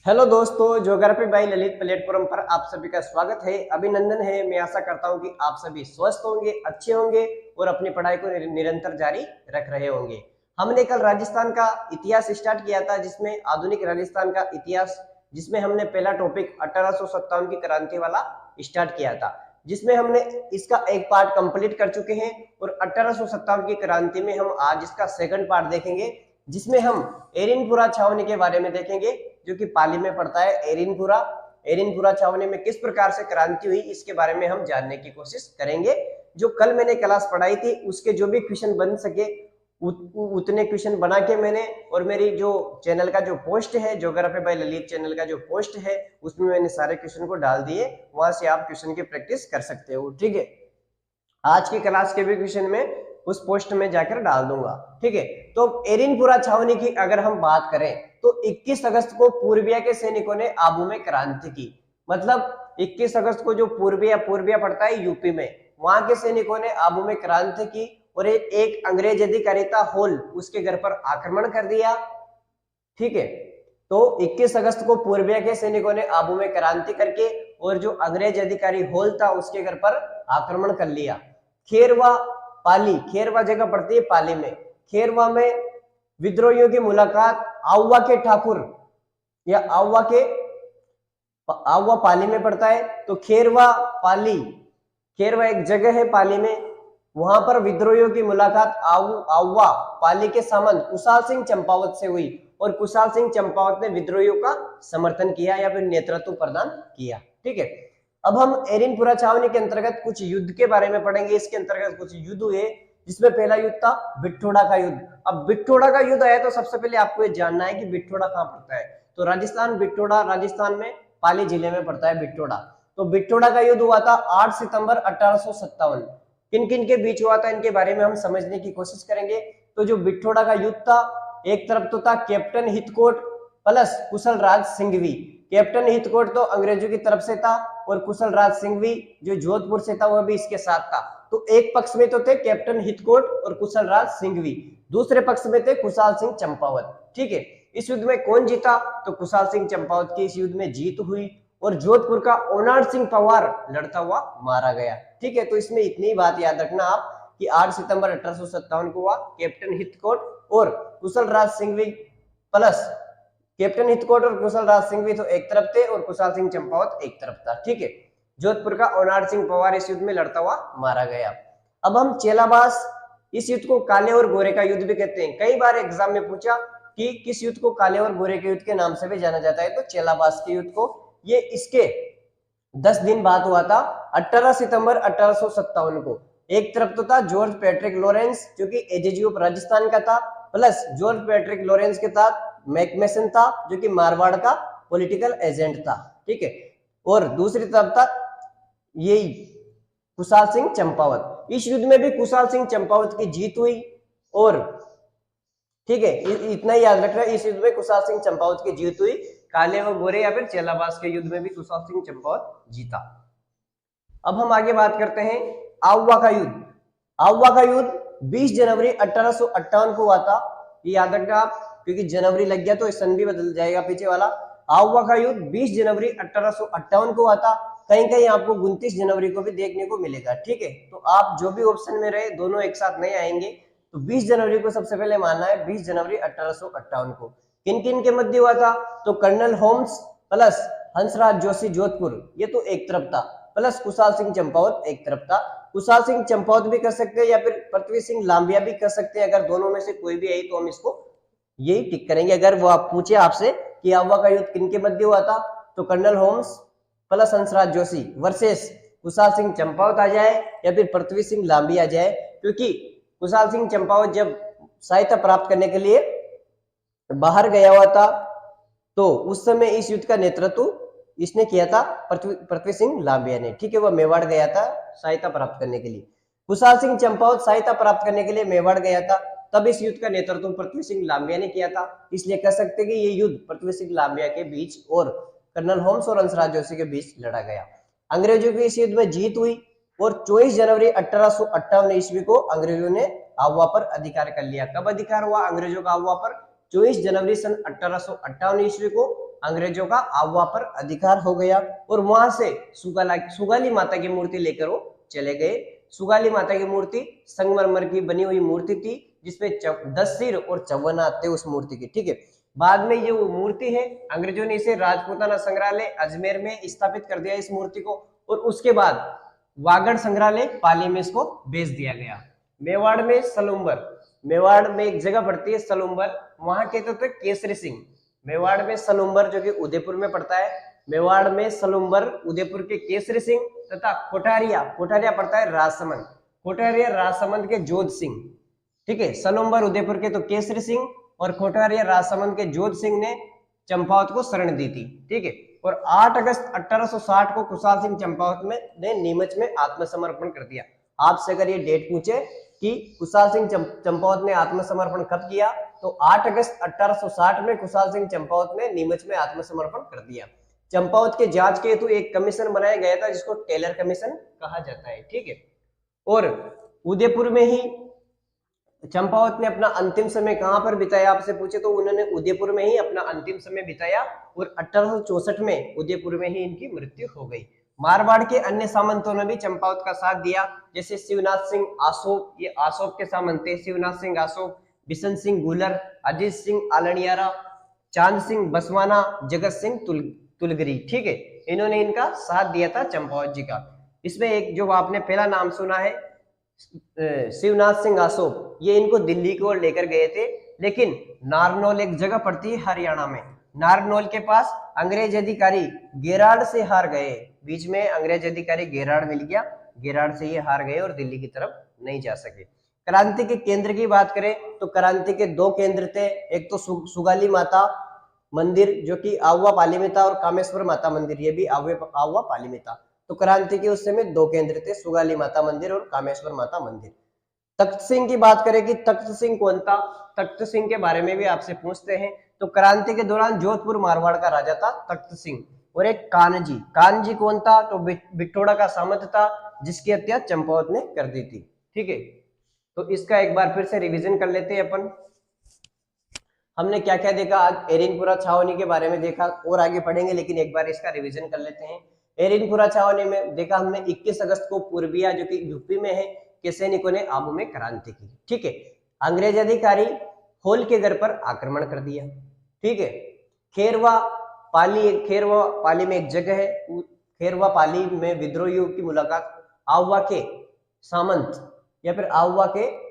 Hello दोस्तों, geography bye Lalit platform पर आप सभी का स्वागत है, अभिनंदन है। मैं आशा करता हूं कि आप सभी स्वस्थ होंगे, अच्छे होंगे और अपनी पढ़ाई को निरंतर जारी रख रहे होंगे। हमने कल राजस्थान का इतिहास स्टार्ट किया था, जिसमें आधुनिक राजस्थान का इतिहास, जिसमें हमने पहला टॉपिक 1857 की क्रांति वाला स्टार्ट किया था, जिसमें हमने इसका एक पार्ट कंप्लीट कर चुके हैं और 1857 की क्रांति में हम आज इसका सेकंड पार्ट देखेंगे, जिसमें हम एरिनपुरा छावनी के बारे में देखेंगे, जो कि पाली में पड़ता है। एरिनपुरा छावनी में किस प्रकार से क्रांति हुई, इसके बारे में हम जानने की कोशिश करेंगे। जो कल मैंने क्लास पढ़ाई थी, उसके जो भी क्वेश्चन बन सके उतने क्वेश्चन बना के मैंने, और मेरी जो चैनल का जो पोस्ट है, ज्योग्राफी बाय ललित चैनल का जो पोस्ट है, उसमें मैंने सारे क्वेश्चन को डाल दिए। वहां से आप क्वेश्चन की प्रैक्टिस कर सकते हो। ठीक है, आज की क्लास के भी क्वेश्चन में उस पोस्ट में जाकर डाल दूंगा। ठीक है, तो एरिनपुरा छावनी की अगर हम बात करें तो 21 अगस्त को पूर्विया के सैनिकों ने आबू में क्रांति की। मतलब 21 अगस्त को जो पूर्विया पड़ता है यूपी में, वहां के सैनिकों ने आबू में क्रांति की और एक अंग्रेज अधिकारी था होल, उसके घर पर आक्रमण कर दिया। ठीक है, तो 21 अगस्त को पूर्विया के सैनिकों ने आबू में क्रांति करके और जो अंग्रेज अधिकारी होल था उसके घर पर आक्रमण कर लिया। खेरवा खेरवा जगह पड़ती है पाली में। खेरवा में विद्रोहियों की मुलाकात आउवा के ठाकुर या आउवा पाली में पड़ता है। तो खेरवा एक जगह है पाली में, वहां पर विद्रोहियों की मुलाकात आउवा पाली के सामंत कुशाल सिंह चंपावत से हुई और कुशाल सिंह चंपावत ने विद्रोहियों का समर्थन किया या फिर नेतृत्व प्रदान किया। ठीक है, अब हम एरिनपुरा छावनी के अंतर्गत कुछ युद्ध के बारे में पढ़ेंगे। इसके अंतर्गत कुछ युद्ध हुए, जिसमें पहला युद्ध था बिट्ठोड़ा का युद्ध। अब बिट्ठोड़ा का युद्ध आया तो सबसे पहले आपको ये जानना है कि बिट्ठोड़ा कहाँ पड़ता है। तो राजस्थान में पाली जिले में पड़ता है बिट्ठोड़ा। तो बिट्ठोड़ा का युद्ध हुआ था 8 सितंबर 1857। किन किन के बीच हुआ था, इनके बारे में हम समझने की कोशिश करेंगे। तो जो बिट्ठोड़ा का युद्ध था, एक तरफ तो था कैप्टन हितकोट प्लस कुशल राज सिंघवी। कैप्टन हितकोट तो अंग्रेजों की तरफ से था और कुशल राज सिंघवी जो जोधपुर से था वह भी इसके साथ था। तो एक पक्ष में तो थे कैप्टन हितकोट और कुशल राज सिंघवी, दूसरे पक्ष में थे कुशाल सिंह चंपावत। ठीक है, इस युद्ध में कौन जीता? तो कुशाल सिंह चंपावत की इस युद्ध में जीत हुई और जोधपुर का ओनाड सिंह पवार लड़ता हुआ मारा गया। ठीक है, तो इसमें इतनी बात याद रखना आप कि 8 सितंबर 1857 को हुआ। कैप्टन हितकोट और कुशल राज सिंघवी प्लस कैप्टन हितकोट और कुशल राज सिंघवी तो एक तरफ थे और कुशाल सिंह चंपावत एक तरफ था। ठीक है, जोधपुर का ओनाड सिंह पवार इस युद्ध में लड़ता हुआ मारा गया। अब हम चेलाबास, इस युद्ध को काले और गोरे का युद्ध भी कहते हैं। कई बार एग्जाम में पूछा कि किस युद्ध को काले और गोरे के युद्ध के नाम से भी जाना जाता है, तो चेलाबास के युद्ध को। ये इसके 10 दिन बाद हुआ था, 18 सितंबर 1857 को। एक तरफ तो था जॉर्ज पैट्रिक लॉरेंस जो कि एजीजी ऑफ राजस्थान का था, प्लस जॉर्ज पैट्रिक लॉरेंस के साथ मैकमेसन था जो कि मारवाड़ का पॉलिटिकल एजेंट था। ठीक है, और दूसरी तरफ था यही कुशाल सिंह चंपावत। इस युद्ध में भी कुशाल सिंह चंपावत की जीत हुई और ठीक है, इतना ही याद रखना, इस युद्ध में कुशाल सिंह चंपावत की जीत हुई। काले और गोरे या फिर चेलाबास के युद्ध में भी कुशाल सिंह चंपावत जीता। अब हम आगे बात करते हैं आउवा का युद्ध। आउवा का युद्ध 20 जनवरी 1858 को हुआ था। ये याद रखना आप, क्योंकि जनवरी लग गया तो सन भी बदल जाएगा पीछे वाला। आउवा का युद्ध 20 जनवरी 1858 को हुआ था। कहीं कहीं आपको 29 जनवरी को भी देखने को मिलेगा। ठीक है, तो आप जो भी ऑप्शन में रहे दोनों एक साथ नहीं आएंगे, तो 20 जनवरी को सबसे पहले मानना है, 20 जनवरी 1858 को। किन किन के मध्य हुआ था? तो colonel Holmes plus Hansraj Joshi Jodhpur, ये तो एक तरफ था, प्लस कुशाल सिंह चंपावत एक तरफ था। कुशाल सिंह चंपावत भी कर सकते हैं या फिर पृथ्वी सिंह लांबिया भी कर सकते हैं। अगर दोनों में से कोई भी आई तो हम इसको यही टिक करेंगे। अगर वो आप पूछे आपसे कि आउवा का युद्ध किन के मध्य हुआ था, तो colonel Holmes plus Hansraj Joshi versus Kushal Singh Champawat आ जाए या फिर पृथ्वी सिंह लांबी आ जाए, क्योंकि कुशाल सिंह चंपावत जब सहायता प्राप्त करने के लिए बाहर गया हुआ था तो उस समय इस युद्ध का नेतृत्व इसने किया था पृथ्वी सिंह लांबिया ने। ठीक है, वह मेवाड़ गया था सहायता प्राप्त करने के लिए। कुशाल सिंह चंपावत सहायता प्राप्त करने के लिए मेवाड़ गया था, तब इस युद्ध का नेतृत्व पृथ्वी सिंह लांबिया ने किया था। इसलिए कह सकते हैं कि ये युद्ध पृथ्वी सिंह लांबिया के बीच और कर्नल होम्स और हंसराज जोशी के बीच लड़ा गया। अंग्रेजों की इस युद्ध में जीत हुई और 24 जनवरी 1858 ईस्वी को अंग्रेजों ने आउवा पर अधिकार कर लिया। कब अधिकार हुआ अंग्रेजों का आउवा पर? 24 जनवरी सन 1858 ईस्वी को अंग्रेजों का आवा पर अधिकार हो गया और वहां से सुगाली माता की मूर्ति लेकर वो चले गए। सुगाली माता की मूर्ति संगमरमर की बनी हुई मूर्ति थी जिसमें 10 सिर और 54 हाथ थे उस मूर्ति के, ठीक है। बाद में ये वो मूर्ति है, अंग्रेजों ने इसे राजपूताना संग्रहालय अजमेर में स्थापित कर दिया इस मूर्ति को, और उसके बाद वागड़ संग्रहालय पाली में इसको भेज दिया गया। मेवाड़ में सलुम्बर, मेवाड़ में एक जगह पड़ती है सलुम्बर, वहां कहते थे केसरी सिंह। मेवाड़ में सलुम्बर जो कि उदयपुर में पड़ता है, मेवाड़ में सलुम्बर उदयपुर के केसरी सिंह तथा कोठारिया, कोठारिया पड़ता है राजसमंद, कोठारिया राजसमंद के जोध सिंह, ठीक है। सलुम्बर उदयपुर के तो केसरी सिंह और कोठारिया राजसमंद के जोध सिंह ने चंपावत को शरण दी थी, ठीक है। और 8 अगस्त 1860 को कुशाल सिंह चंपावत ने नीमच में आत्मसमर्पण कर दिया। आपसे अगर ये डेट पूछे कि कुशाल सिंह चंपावत ने आत्मसमर्पण कब किया, तो 8 अगस्त 1860 में कुशाल सिंह चंपावत ने नीमच में आत्मसमर्पण कर दिया। चंपावत के जांच के हेतु एक कमीशन बनाया गया था जिसको टेलर कमीशन कहा जाता है, ठीक है। और उदयपुर में ही चंपावत ने अपना अंतिम समय कहां पर बिताया, आपसे पूछे तो उन्होंने उदयपुर में ही अपना अंतिम समय बिताया और 1864 में उदयपुर में ही इनकी मृत्यु हो गई। मारवाड़ के अन्य सामंतों ने भी चंपावत का साथ दिया, जैसे शिवनाथ सिंह आसोप, ये आसोप के सामंत थे, शिवनाथ सिंह आसोप, बिशन सिंह गुलर, अजीत सिंह आलनियारा, चांद सिंह बसवाना, जगत सिंह तुलगरी, ठीक है। इन्होंने इनका साथ दिया था चंपावत जी का। इसमें एक जो आपने पहला नाम सुना है शिवनाथ सिंह आसोप, ये इनको दिल्ली की ओर लेकर गए थे, लेकिन नारनौल एक जगह पड़ती है हरियाणा में, नारनौल के पास अंग्रेज अधिकारी गेराड से हार गए, बीच में अंग्रेज अधिकारी गेराड मिल गया, गेराड से ये हार गए और दिल्ली की तरफ नहीं जा सके। क्रांति के केंद्र की बात करें तो क्रांति के 2 केंद्र थे, एक तो सुगाली माता मंदिर जो कि आवा पाली में था, और कामेश्वर माता मंदिर, ये भी आवा पाली में था। तो क्रांति के उस समय 2 केंद्र थे, सुगाली माता मंदिर और कामेश्वर माता मंदिर। तख्त सिंह की बात करें कि तख्त सिंह कौन था, तख्त सिंह के बारे में भी आपसे पूछते हैं, तो क्रांति के दौरान जोधपुर मारवाड़ का राजा था तख्त सिंह। और एक कान्हजी, कान्हजी कौन था, तो बिठोड़ा का सामंत था जिसकी हत्या चंपावत ने कर दी थी, ठीक है। तो इसका एक बार फिर से रिवीजन कर लेते हैं अपन। हमने क्या क्या देखा आज, एरिनपुरा छावनी के बारे में देखा, और आगे पढ़ेंगे लेकिन एक बार इसका रिवीजन कर लेते हैं। एरिनपुरा छावनी में देखा हमने 21 अगस्त को पूर्बिया जो कि यूपी में है के सैनिकों ने आबू में क्रांति की, ठीक है। अंग्रेज अधिकारी होल के घर पर आक्रमण कर दिया, ठीक है। खेरवा पाली में एक जगह है, खेरवा पाली में विद्रोहियों की मुलाकात आवा के सामंत या फिर आवा के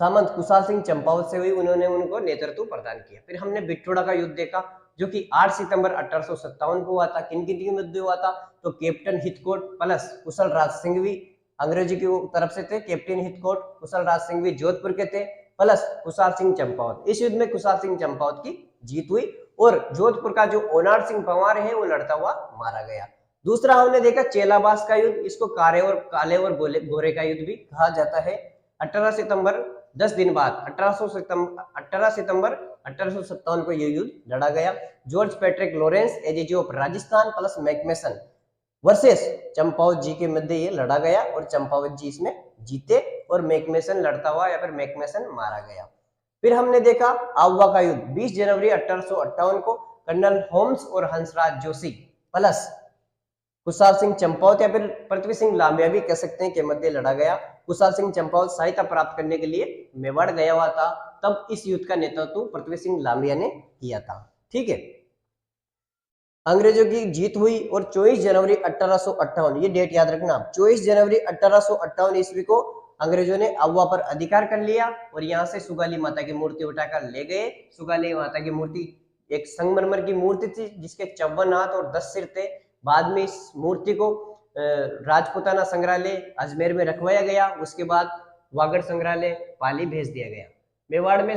सामंत कुशाल सिंह चंपावत से हुई, उन्होंने उनको नेतृत्व प्रदान किया। फिर हमने बिठोड़ा का युद्ध देखा जो कि 8 सितंबर 1857 को हुआ था। किन किन के युद्ध हुआ था, तो कैप्टन हिथकोट प्लस कुशल राज सिंह भी अंग्रेजी की तरफ से थे, कैप्टन हिथकोट, कुशल राज सिंह भी जोधपुर के थे, प्लस कुशाल सिंह चंपावत। इस युद्ध में कुशाल सिंह चंपावत की जीत हुई और जोधपुर का जो ओनार सिंह पंवार है वो लड़ता हुआ मारा गया। दूसरा हमने देखा चेलाबास का युद्ध, इसको काले और गोरे का युद्ध भी कहा जाता है। 18 सितंबर 10 दिन बाद 18 सितंबर 1857 को यह युद्ध लड़ा गया। George Patrick Lawrence AGG of Rajasthan plus McMason versus Champawat ji के मध्य ये लड़ा गया और चंपावत जी इसमें जीते और मैकमेसन लड़ता हुआ या फिर मैकमेसन मारा गया। फिर हमने देखा आवा का युद्ध 20 जनवरी 1858 को कर्नल होम्स और हंसराज जोशी प्लस कुशाल सिंह चंपावत या फिर पृथ्वी सिंह लांबिया भी कह सकते हैं के मध्य लड़ा गया। कुशाल सिंह चंपावत सहायता प्राप्त करने के लिए मेवाड़ गया हुआ था, तब इस युद्ध का नेतृत्व पृथ्वी सिंह लांबिया ने किया था, ठीक है। अंग्रेजों की जीत हुई और 24 जनवरी 1858, ये डेट याद रखना, 24 जनवरी 1858 ईस्वी को अंग्रेजों ने आवा पर अधिकार कर लिया और यहाँ से सुगाली माता की मूर्ति उठाकर ले गए। सुगाली माता की मूर्ति एक संगमरमर की मूर्ति थी जिसके 54 हाथ और 10 सिर थे। बाद में इस मूर्ति को राजपूताना संग्रहालय अजमेर में रखवाया गया, उसके बाद वागड़ संग्रहालय पाली भेज दिया गया। मेवाड़ में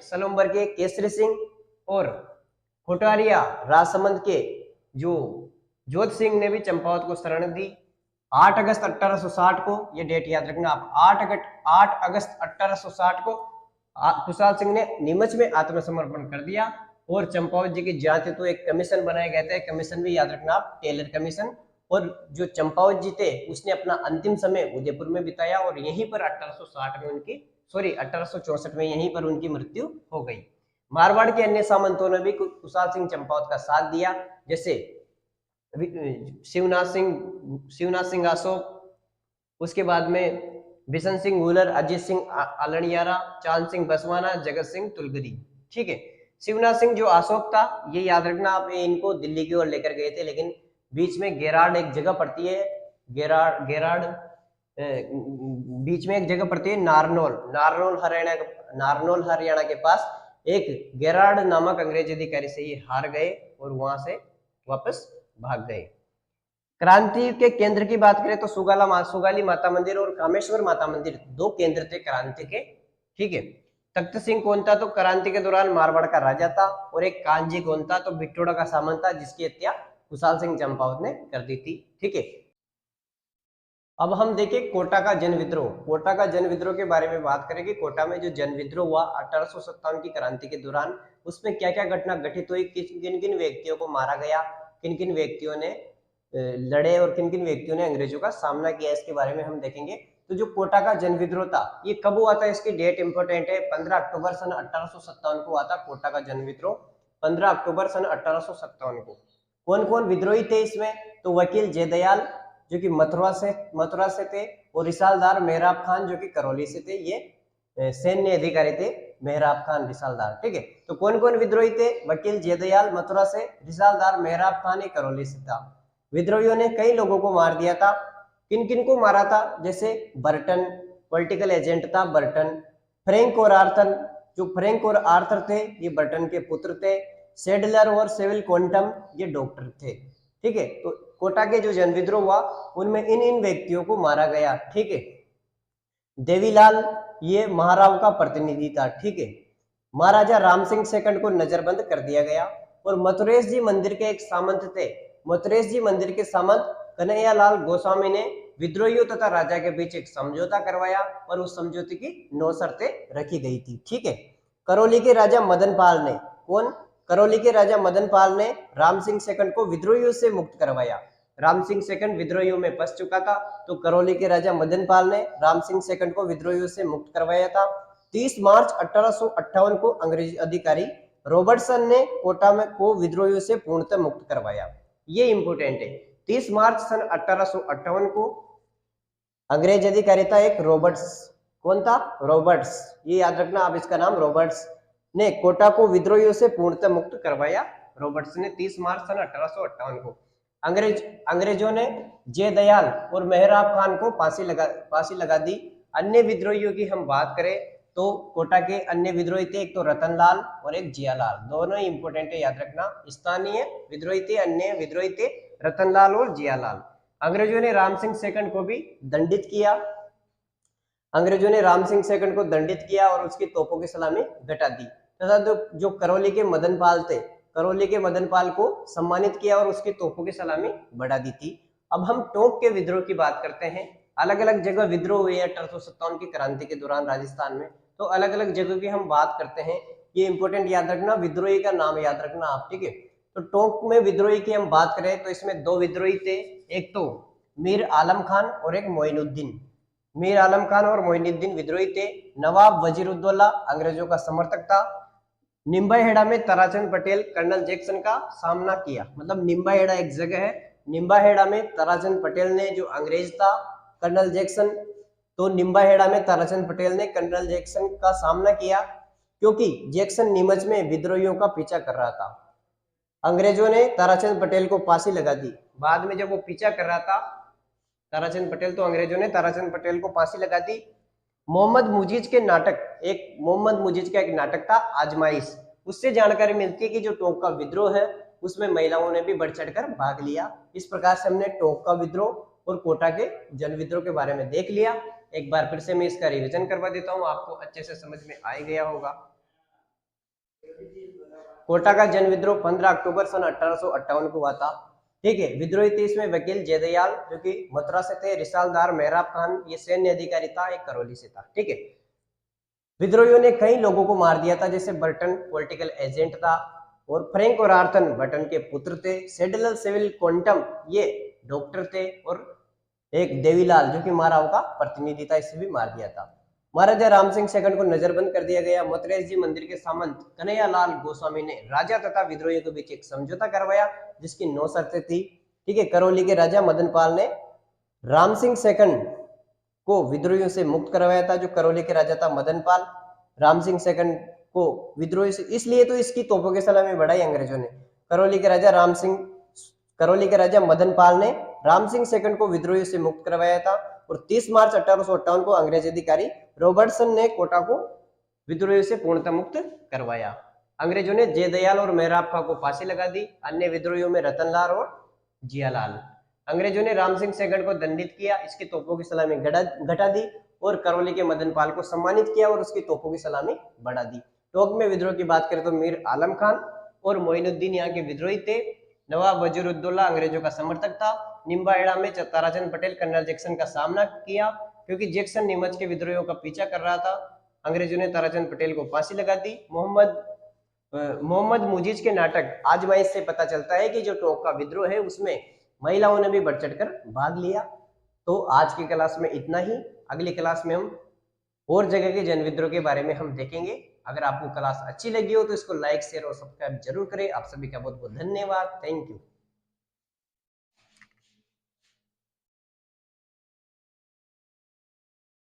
सलुम्बर के केसरी सिंह और कोटारिया राजसमंद के जो जोध सिंह ने भी चंपावत को शरण दी। 8 अगस्त 1860 को, ये डेट याद रखना आप, 8 अगस्त 1860 को कुशाल सिंह ने नीमच में आत्मसमर्पण कर दिया और चंपावत जी की जांच हेतु एक कमीशन बनाया गया था। कमीशन भी याद रखना आप, टेलर कमीशन। और जो चंपावत जी थे उसने अपना अंतिम समय उदयपुर में बिताया और यहीं पर 1864 में यहीं पर उनकी मृत्यु हो गई। मारवाड़ के अन्य सामंतों ने भी कुशाल सिंह चंपावत का साथ दिया, जैसे शिवनाथ सिंह अशोक, उसके बाद में बिशन सिंह गुलर, अजीत सिंह आलनियारा, चांद सिंह बसवाना, जगत सिंह तुलगरी। ठीक है, शिवनाथ सिंह जो अशोक था, ये याद रखना आप, इनको दिल्ली की ओर लेकर गए थे, लेकिन बीच में गेराड एक जगह पड़ती है, गेराड बीच में एक जगह पड़ती है नारनौल हरियाणा के पास, एक गेराड नामक अंग्रेज अधिकारी से ये हार गए और वहां से वापस भाग गए। क्रांति के केंद्र की बात करें तो सुगाली माता मंदिर और कामेश्वर माता मंदिर दो केंद्र थे क्रांति के। ठीक है, तख्त सिंह कौन था, तो क्रांति के दौरान मारवाड़ का राजा था, और एक कांजी कौन था, तो बिट्टोड़ा का सामंत था, जिसकी हत्या कुशाल सिंह चंपावत ने कर दी थी। ठीक है, अब हम देखें कोटा का जन विद्रोह। कोटा का जन विद्रोह के बारे में बात करेंगे। कोटा में जो जन विद्रोह हुआ 1857 की क्रांति के दौरान, उसमें क्या क्या घटना घटित हुई, किन किन व्यक्तियों को मारा गया, किन किन व्यक्तियों ने लड़े और किन किन व्यक्तियों ने अंग्रेजों का सामना किया, इसके बारे में हम देखेंगे। तो जो कोटा का जन विद्रोह था, ये कब हुआ था, इसकी डेट इंपोर्टेंट है। 15 अक्टूबर सन 1857 को हुआ था कोटा का जन विद्रोह, 15 अक्टूबर सन 1857 को। कौन कौन विद्रोही थे इसमें, तो वकील जयदयाल जो कि मथुरा से थे, और रिसालदार मेहराब खान जो कि करौली से थे, ये सैन्य अधिकारी थे, मेहराब खान रिसालदार। ठीक है, तो कौन कौन विद्रोही थे, वकील जयदयाल मथुरा से, रिसालदार मेहराब खान करौली से था। विद्रोहियों ने कई लोगों को मार दिया था। किन किन को मारा था, जैसे बर्टन पॉलिटिकल एजेंट था, बर्टन, फ्रैंक और आर्थर, जो फ्रैंक और आर्थर थे ये बर्टन के पुत्र थे, सेडलर और सेविल क्वांटम ये डॉक्टर थे। ठीक है, तो कोटा के जो जन विद्रोह हुआ उनमें इन व्यक्तियों को मारा गया। ठीक है, देवीलाल ये महाराव का प्रतिनिधि था। ठीक है, महाराजा राम सिंह सेकंड को नजरबंद कर दिया गया, और मथुरेश जी मंदिर के एक सामंत थे, मथुरेश जी मंदिर के सामंत कन्हैयालाल गोस्वामी ने विद्रोहियों तथा राजा के बीच एक समझौता करवाया, और उस समझौते की 9 शर्तें रखी गई थी। ठीक है, करौली के राजा मदनपाल ने, कौन, करौली के राजा मदनपाल ने राम सिंह सेकंड को विद्रोहियों से मुक्त करवाया। राम सिंह सेकंड विद्रोहियों में फंस चुका था, तो करौली के राजा मदनपाल ने राम सिंह सेकंड को विद्रोहियों से मुक्त करवाया था। 30 मार्च 1858 को अंग्रेजी अधिकारी रॉबर्टसन ने कोटा में को विद्रोहियों से पूर्णतः मुक्त करवाया। ये इंपोर्टेंट है, 30 मार्च सन 1858 को अंग्रेज अधिकारी था एक रॉबर्ट्स, कौन था, रॉबर्ट्स, ये याद रखना आप, इसका नाम रॉबर्ट्स ने कोटा को विद्रोहियों से पूर्णतः मुक्त करवाया। रॉबर्ट्स ने 30 मार्च सन 1858 को। अंग्रेजों ने जयदयाल और मेहराब खान को फांसी लगा दी। अन्य विद्रोहियों की हम बात करें तो कोटा के अन्य विद्रोही थे, एक तो रतनलाल और एक जियालाल, दोनों ही इंपोर्टेंट है, याद रखना। स्थानीय विद्रोही थे, अन्य विद्रोही थे रतनलाल और जियालाल। अंग्रेजों ने राम सिंह सेकंड को भी दंडित किया, अंग्रेजों ने राम सिंह सेकंड को दंडित किया और उसकी तोपों की सलामी घटा दी, तथा जो करौली के मदनपाल थे, करौली के मदनपाल को सम्मानित किया और उसकी तोपों की सलामी बढ़ा दी थी। अब हम टोंक के विद्रोह की बात करते हैं। अलग अलग जगह विद्रोह हुए 1857 की क्रांति के दौरान राजस्थान में, तो अलग अलग जगह की हम बात करते हैं। ये इंपोर्टेंट याद रखना, विद्रोही का नाम याद रखना आप। ठीक है, तो टोंक में विद्रोही की हम बात करें तो इसमें 2 विद्रोही थे, एक तो मीर आलम खान और एक मोइनुद्दीन। मीर आलम खान और मोइनुद्दीन विद्रोही थे। नवाब वजीरुद्दौला अंग्रेजों का समर्थक था। निम्बाहेड़ा में ताराचंद पटेल कर्नल जैक्सन का सामना किया, मतलब निम्बाहेड़ा एक जगह है, निम्बाहेड़ा में ताराचंद पटेल ने, जो अंग्रेज था कर्नल जैक्सन, तो निम्बाहेड़ा में ताराचंद पटेल ने कर्नल जैक्सन का सामना किया, क्योंकि जैक्सन नीमच में विद्रोहियों का पीछा कर रहा था। अंग्रेजों ने ताराचंद पटेल को फांसी लगा दी। बाद में जब वो पीछा कर रहा था ताराचंद पटेल, तो अंग्रेजों ने ताराचंद पटेल को फांसी लगा दी। मोहम्मद मुजीज के नाटक, एक मोहम्मद मुजीज का एक नाटक था आजमाइश, उससे जानकारी मिलती है कि जो टोंक का विद्रोह है उसमें महिलाओं ने भी बढ़ चढ़कर भाग लिया। इस प्रकार से हमने टोंक का विद्रोह और कोटा के जन विद्रोह के बारे में देख लिया। एक बार फिर से मैं इसका रिवीजन करवा देता हूँ, आपको अच्छे से समझ में आ गया होगा। कोटा का जन विद्रोह 15 अक्टूबर सन 1858 को हुआ था। ठीक है, विद्रोही थे इसमें वकील जयदयाल जो कि मथुरा से थे, रिसालदार मेहराब खान ये सैन्य अधिकारी था, एक करौली से था। ठीक है, विद्रोहियों ने कई लोगों को मार दिया था, जैसे बर्टन पॉलिटिकल एजेंट था, और फ्रैंक और आर्थन बर्टन के पुत्र थे, सेडलर सेविल क्वांटम ये डॉक्टर थे, और एक देवीलाल जो कि माराव का प्रतिनिधि था, इसे भी मार दिया था। महाराजा राम सिंह सेकंड को नजरबंद कर दिया गया। मोतरेश जी मंदिर के सामंत कन्हैयालाल गोस्वामी ने राजा तथा विद्रोहियों के बीच एक समझौता करवाया जिसकी 9 शर्तें थी। ठीक है, करौली के राजा मदनपाल ने राम सिंह सेकंड को विद्रोहियों से मुक्त करवाया था। जो करौली के राजा था मदनपाल, राम सिंह सेकंड को विद्रोही से, इसलिए तो इसकी तोपों की सलामी बढ़ाई अंग्रेजों ने। करौली के राजा मदनपाल ने राम सिंह सेकंड को विद्रोहियों से मुक्त करवाया था और 30 मार्च 1858 को अंग्रेज अधिकारी रॉबर्टसन ने कोटा को विद्रोहियों से पूर्णतः मुक्त करवाया। अंग्रेजों ने जयदयाल और मेहराब खां को फांसी लगा दी। अन्य विद्रोहियों में रतनलाल और जियालाल। अंग्रेजों ने राम सिंह सेकंड को दंडित किया, इसकी तोपों की सलामी घटा दी और करौली के मदनपाल को सम्मानित किया और उसकी तोपों की सलामी बढ़ा दी। टोंक में विद्रोह की बात करें तो मीर आलम खान और मोइनुद्दीन यहाँ के विद्रोही थे। नवाब वजीरुद्दौला अंग्रेजों का समर्थक था। निम्बाहेड़ा में ताराचंद पटेल कर्नल जैक्सन का सामना किया क्योंकि जैक्सन नीमच के विद्रोहियों का पीछा कर रहा था। अंग्रेजों ने ताराचंद पटेल को फांसी लगा दी। मोहम्मद मुजीज के नाटक आजमाइश से पता चलता है कि जो टोंक का विद्रोह है उसमें महिलाओं ने भी बढ़ चढ़कर भाग लिया। तो आज की क्लास में इतना ही। अगली क्लास में हम और जगह के जन विद्रोह के बारे में हम देखेंगे। अगर आपको क्लास अच्छी लगी हो तो इसको लाइक शेयर और सब्सक्राइब जरूर करें। आप सभी का बहुत बहुत धन्यवाद। Thank you.